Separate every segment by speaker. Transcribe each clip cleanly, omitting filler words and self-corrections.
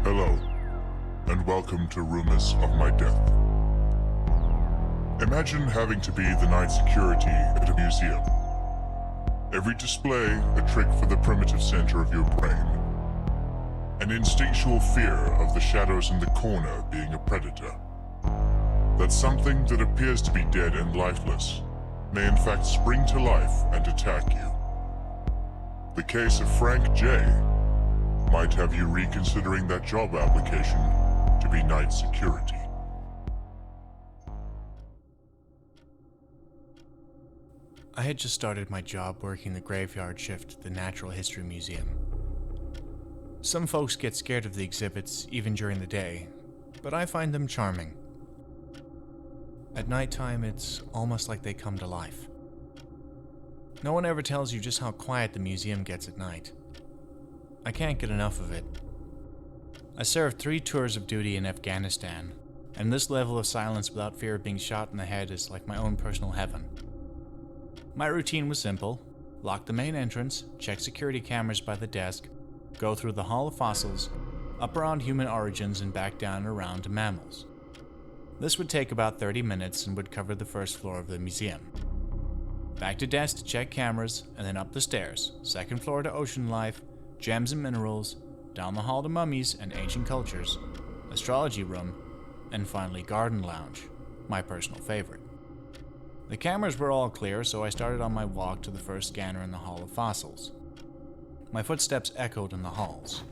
Speaker 1: Hello, and welcome to Rumors of My Death. Imagine having to be the night security at a museum. Every display a trick for the primitive center of your brain. An instinctual fear of the shadows in the corner being a predator. That something that appears to be dead and lifeless may in fact spring to life and attack you. The case of Frank J. might have you reconsidering that job application to be night security.
Speaker 2: I had just started my job working the graveyard shift at the Natural History Museum. Some folks get scared of the exhibits even during the day, but I find them charming. At nighttime, it's almost like they come to life. No one ever tells you just how quiet the museum gets at night. I can't get enough of it. I served 3 tours of duty in Afghanistan, and this level of silence without fear of being shot in the head is like my own personal heaven. My routine was simple: lock the main entrance, check security cameras by the desk, go through the Hall of Fossils, up around human origins and back down and around to mammals. This would take about 30 minutes and would cover the first floor of the museum. Back to desk to check cameras, and then up the stairs, second floor to ocean life, gems and minerals, down the hall to mummies and ancient cultures, astrology room, and finally garden lounge, my personal favorite. The cameras were all clear, so I started on my walk to the first scanner in the Hall of Fossils. My footsteps echoed in the halls.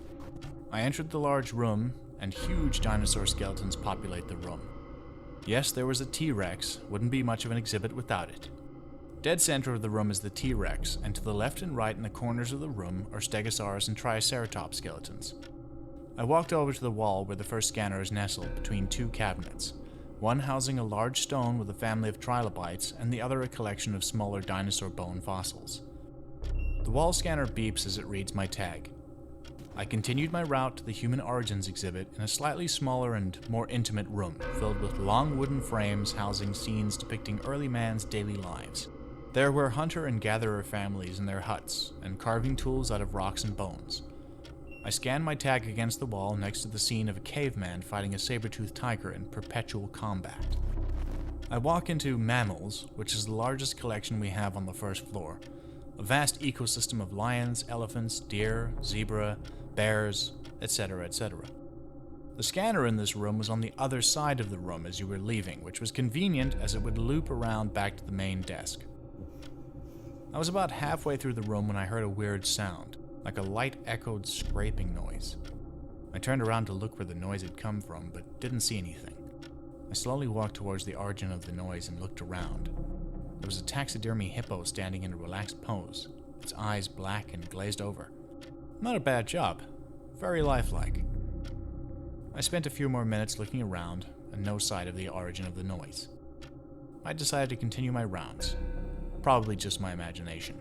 Speaker 2: I entered the large room, and huge dinosaur skeletons populate the room. Yes, there was a T-Rex, wouldn't be much of an exhibit without it. Dead center of the room is the T-Rex, and to the left and right in the corners of the room are Stegosaurus and Triceratops skeletons. I walked over to the wall where the first scanner is nestled between 2 cabinets, one housing a large stone with a family of trilobites and the other a collection of smaller dinosaur bone fossils. The wall scanner beeps as it reads my tag. I continued my route to the Human Origins exhibit in a slightly smaller and more intimate room filled with long wooden frames housing scenes depicting early man's daily lives. There were hunter and gatherer families in their huts, and carving tools out of rocks and bones. I scanned my tag against the wall next to the scene of a caveman fighting a saber-toothed tiger in perpetual combat. I walk into Mammals, which is the largest collection we have on the first floor. A vast ecosystem of lions, elephants, deer, zebra, bears, etc., etc. The scanner in this room was on the other side of the room as you were leaving, which was convenient as it would loop around back to the main desk. I was about halfway through the room when I heard a weird sound, like a light echoed scraping noise. I turned around to look where the noise had come from, but didn't see anything. I slowly walked towards the origin of the noise and looked around. There was a taxidermy hippo standing in a relaxed pose, its eyes black and glazed over. Not a bad job. Very lifelike. I spent a few more minutes looking around, and no sight of the origin of the noise. I decided to continue my rounds. Probably just my imagination.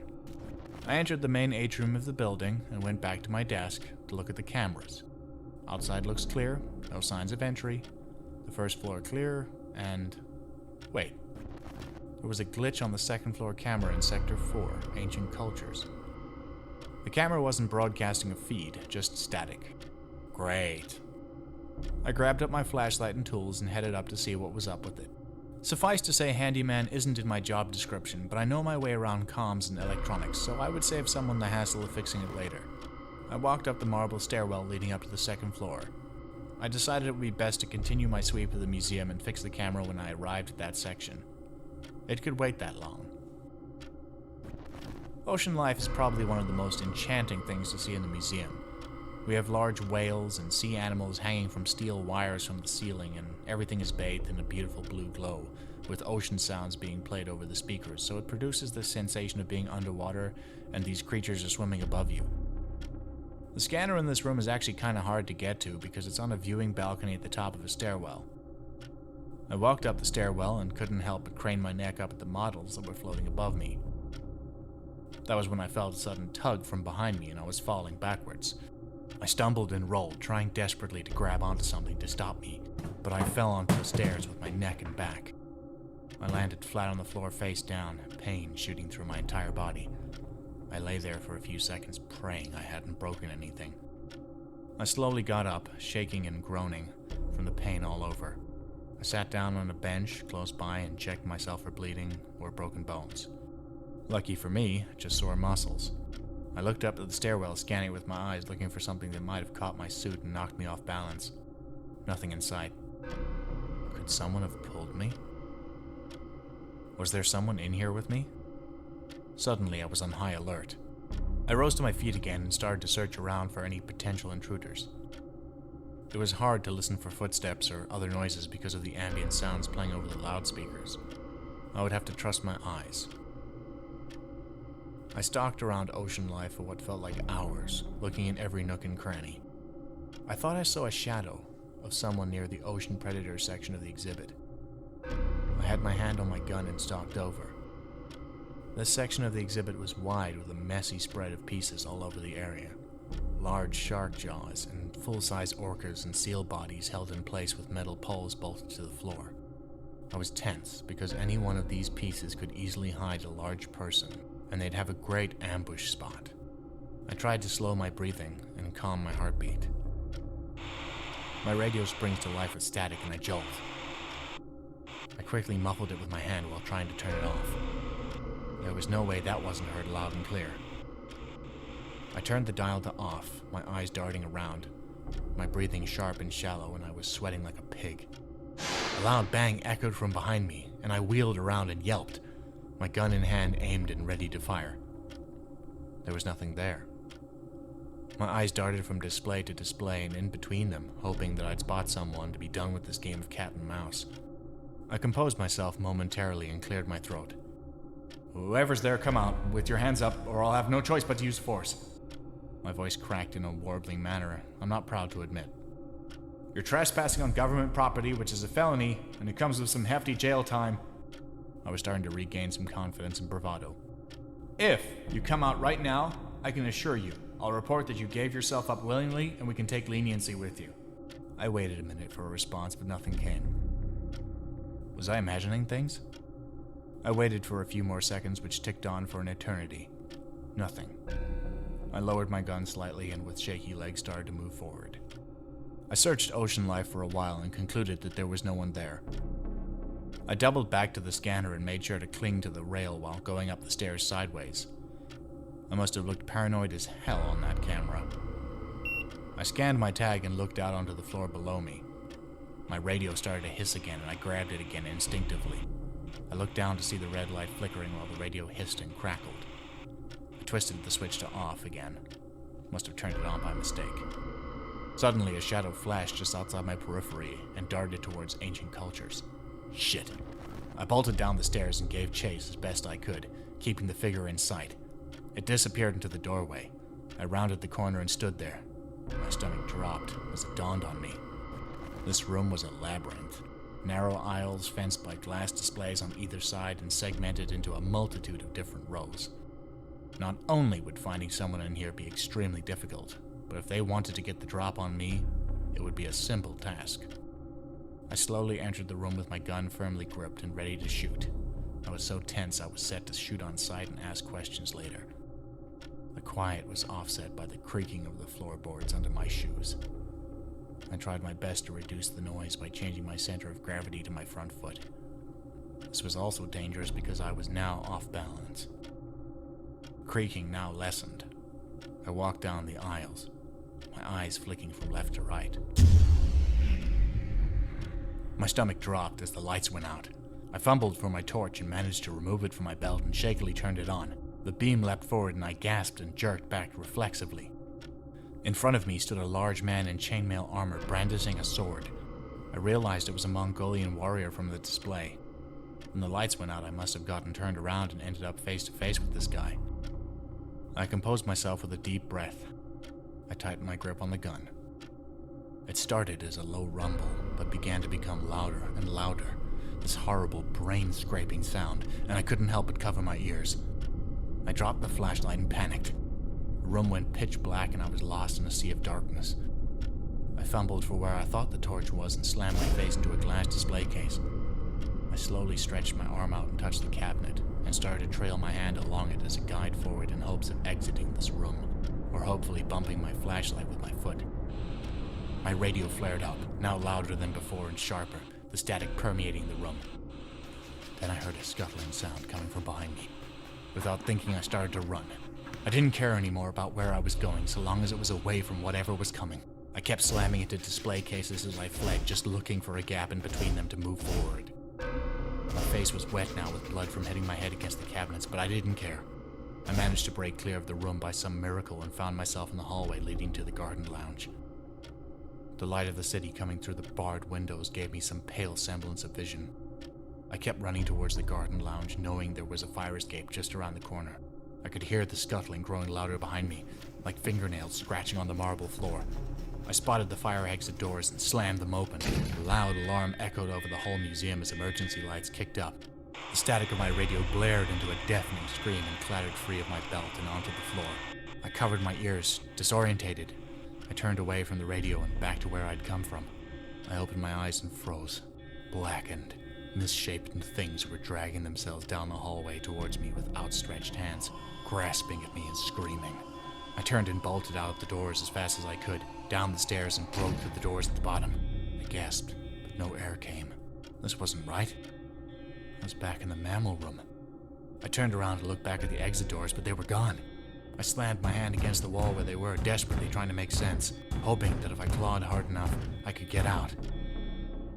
Speaker 2: I entered the main atrium of the building and went back to my desk to look at the cameras. Outside looks clear, no signs of entry. The first floor clear, and... wait. There was a glitch on the second floor camera in Sector 4, Ancient Cultures. The camera wasn't broadcasting a feed, just static. Great. I grabbed up my flashlight and tools and headed up to see what was up with it. Suffice to say, handyman isn't in my job description, but I know my way around comms and electronics, so I would save someone the hassle of fixing it later. I walked up the marble stairwell leading up to the second floor. I decided it would be best to continue my sweep of the museum and fix the camera when I arrived at that section. It could wait that long. Ocean life is probably one of the most enchanting things to see in the museum. We have large whales and sea animals hanging from steel wires from the ceiling, and everything is bathed in a beautiful blue glow, with ocean sounds being played over the speakers, so it produces this sensation of being underwater and these creatures are swimming above you. The scanner in this room is actually kind of hard to get to because it's on a viewing balcony at the top of a stairwell. I walked up the stairwell and couldn't help but crane my neck up at the models that were floating above me. That was when I felt a sudden tug from behind me and I was falling backwards. I stumbled and rolled, trying desperately to grab onto something to stop me, but I fell onto the stairs with my neck and back. I landed flat on the floor face down, pain shooting through my entire body. I lay there for a few seconds praying I hadn't broken anything. I slowly got up, shaking and groaning from the pain all over. I sat down on a bench close by and checked myself for bleeding or broken bones. Lucky for me, just sore muscles. I looked up at the stairwell, scanning it with my eyes, looking for something that might have caught my suit and knocked me off balance. Nothing in sight. Could someone have pulled me? Was there someone in here with me? Suddenly, I was on high alert. I rose to my feet again and started to search around for any potential intruders. It was hard to listen for footsteps or other noises because of the ambient sounds playing over the loudspeakers. I would have to trust my eyes. I stalked around Ocean Life for what felt like hours, looking in every nook and cranny. I thought I saw a shadow of someone near the Ocean Predator section of the exhibit. I had my hand on my gun and stalked over. This section of the exhibit was wide with a messy spread of pieces all over the area. Large shark jaws and full-size orcas and seal bodies held in place with metal poles bolted to the floor. I was tense because any one of these pieces could easily hide a large person, and they'd have a great ambush spot. I tried to slow my breathing and calm my heartbeat. My radio springs to life with static and a jolt. I quickly muffled it with my hand while trying to turn it off. There was no way that wasn't heard loud and clear. I turned the dial to off, my eyes darting around, my breathing sharp and shallow, and I was sweating like a pig. A loud bang echoed from behind me, and I wheeled around and yelped, my gun in hand aimed and ready to fire. There was nothing there. My eyes darted from display to display and in between them, hoping that I'd spot someone to be done with this game of cat and mouse. I composed myself momentarily and cleared my throat. "Whoever's there, come out, with your hands up, or I'll have no choice but to use force." My voice cracked in a warbling manner I'm not proud to admit. "You're trespassing on government property, which is a felony, and it comes with some hefty jail time." I was starting to regain some confidence and bravado. "If you come out right now, I can assure you, I'll report that you gave yourself up willingly, and we can take leniency with you." I waited a minute for a response, but nothing came. Was I imagining things? I waited for a few more seconds, which ticked on for an eternity. Nothing. I lowered my gun slightly and with shaky legs started to move forward. I searched Ocean Life for a while and concluded that there was no one there. I doubled back to the scanner and made sure to cling to the rail while going up the stairs sideways. I must have looked paranoid as hell on that camera. I scanned my tag and looked out onto the floor below me. My radio started to hiss again and I grabbed it again instinctively. I looked down to see the red light flickering while the radio hissed and crackled. I twisted the switch to off again. Must have turned it on by mistake. Suddenly, a shadow flashed just outside my periphery and darted towards ancient cultures. Shit. I bolted down the stairs and gave chase as best I could, keeping the figure in sight. It disappeared into the doorway. I rounded the corner and stood there. My stomach dropped as it dawned on me. This room was a labyrinth. Narrow aisles fenced by glass displays on either side and segmented into a multitude of different rows. Not only would finding someone in here be extremely difficult, but if they wanted to get the drop on me, it would be a simple task. I slowly entered the room with my gun firmly gripped and ready to shoot. I was so tense I was set to shoot on sight and ask questions later. The quiet was offset by the creaking of the floorboards under my shoes. I tried my best to reduce the noise by changing my center of gravity to my front foot. This was also dangerous because I was now off balance. Creaking now lessened. I walked down the aisles, my eyes flicking from left to right. My stomach dropped as the lights went out. I fumbled for my torch and managed to remove it from my belt and shakily turned it on. The beam leapt forward and I gasped and jerked back reflexively. In front of me stood a large man in chainmail armor brandishing a sword. I realized it was a Mongolian warrior from the display. When the lights went out, I must have gotten turned around and ended up face to face with this guy. I composed myself with a deep breath. I tightened my grip on the gun. It started as a low rumble, but began to become louder and louder. This horrible, brain-scraping sound, and I couldn't help but cover my ears. I dropped the flashlight and panicked. The room went pitch black and I was lost in a sea of darkness. I fumbled for where I thought the torch was and slammed my face into a glass display case. I slowly stretched my arm out and touched the cabinet, and started to trail my hand along it as a guide forward in hopes of exiting this room, or hopefully bumping my flashlight with my foot. My radio flared up, now louder than before and sharper, the static permeating the room. Then I heard a scuttling sound coming from behind me. Without thinking, I started to run. I didn't care anymore about where I was going, so long as it was away from whatever was coming. I kept slamming into display cases as I fled, just looking for a gap in between them to move forward. My face was wet now with blood from hitting my head against the cabinets, but I didn't care. I managed to break clear of the room by some miracle and found myself in the hallway leading to the garden lounge. The light of the city coming through the barred windows gave me some pale semblance of vision. I kept running towards the garden lounge, knowing there was a fire escape just around the corner. I could hear the scuttling growing louder behind me, like fingernails scratching on the marble floor. I spotted the fire exit doors and slammed them open. A loud alarm echoed over the whole museum as emergency lights kicked up. The static of my radio blared into a deafening scream and clattered free of my belt and onto the floor. I covered my ears, disorientated. I turned away from the radio and back to where I'd come from. I opened my eyes and froze, blackened. Misshapen things were dragging themselves down the hallway towards me with outstretched hands, grasping at me and screaming. I turned and bolted out the doors as fast as I could, down the stairs and broke through the doors at the bottom. I gasped, but no air came. This wasn't right. I was back in the mammal room. I turned around to look back at the exit doors, but they were gone. I slammed my hand against the wall where they were, desperately trying to make sense, hoping that if I clawed hard enough, I could get out.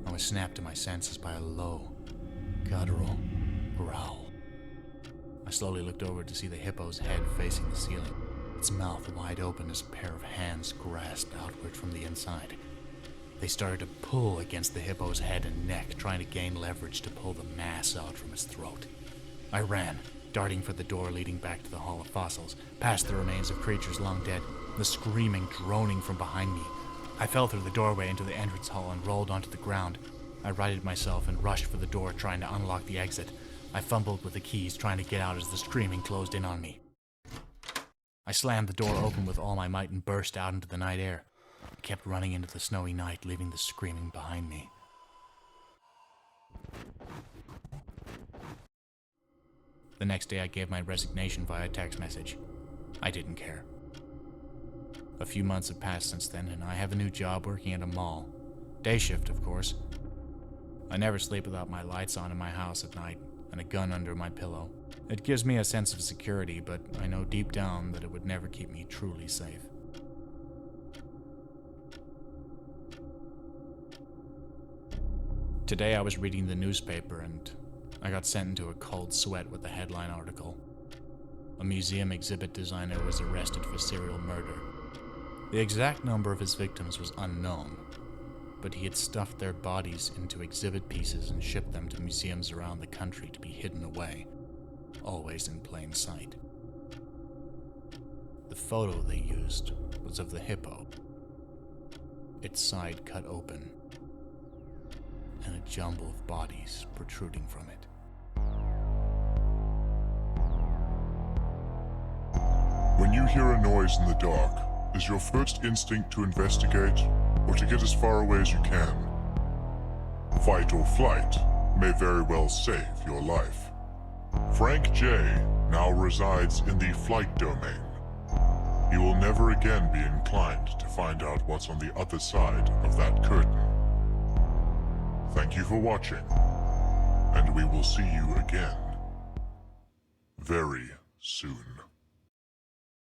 Speaker 2: I was snapped to my senses by a low, guttural growl. I slowly looked over to see the hippo's head facing the ceiling, its mouth wide open as a pair of hands grasped outward from the inside. They started to pull against the hippo's head and neck, trying to gain leverage to pull the mass out from its throat. I ran, darting for the door leading back to the Hall of Fossils, past the remains of creatures long dead, the screaming droning from behind me. I fell through the doorway into the entrance hall and rolled onto the ground. I righted myself and rushed for the door, trying to unlock the exit. I fumbled with the keys, trying to get out as the screaming closed in on me. I slammed the door open with all my might and burst out into the night air. I kept running into the snowy night, leaving the screaming behind me. The next day I gave my resignation via text message. I didn't care. A few months have passed since then, and I have a new job working at a mall. Day shift, of course. I never sleep without my lights on in my house at night, and a gun under my pillow. It gives me a sense of security, but I know deep down that it would never keep me truly safe. Today I was reading the newspaper and I got sent into a cold sweat with the headline article. A museum exhibit designer was arrested for serial murder. The exact number of his victims was unknown, but he had stuffed their bodies into exhibit pieces and shipped them to museums around the country to be hidden away, always in plain sight. The photo they used was of the hippo, its side cut open, and a jumble of bodies protruding from it.
Speaker 1: When you hear a noise in the dark, is your first instinct to investigate or to get as far away as you can? Fight or flight may very well save your life. Frank J. now resides in the flight domain. He will never again be inclined to find out what's on the other side of that curtain. Thank you for watching, and we will see you again very soon.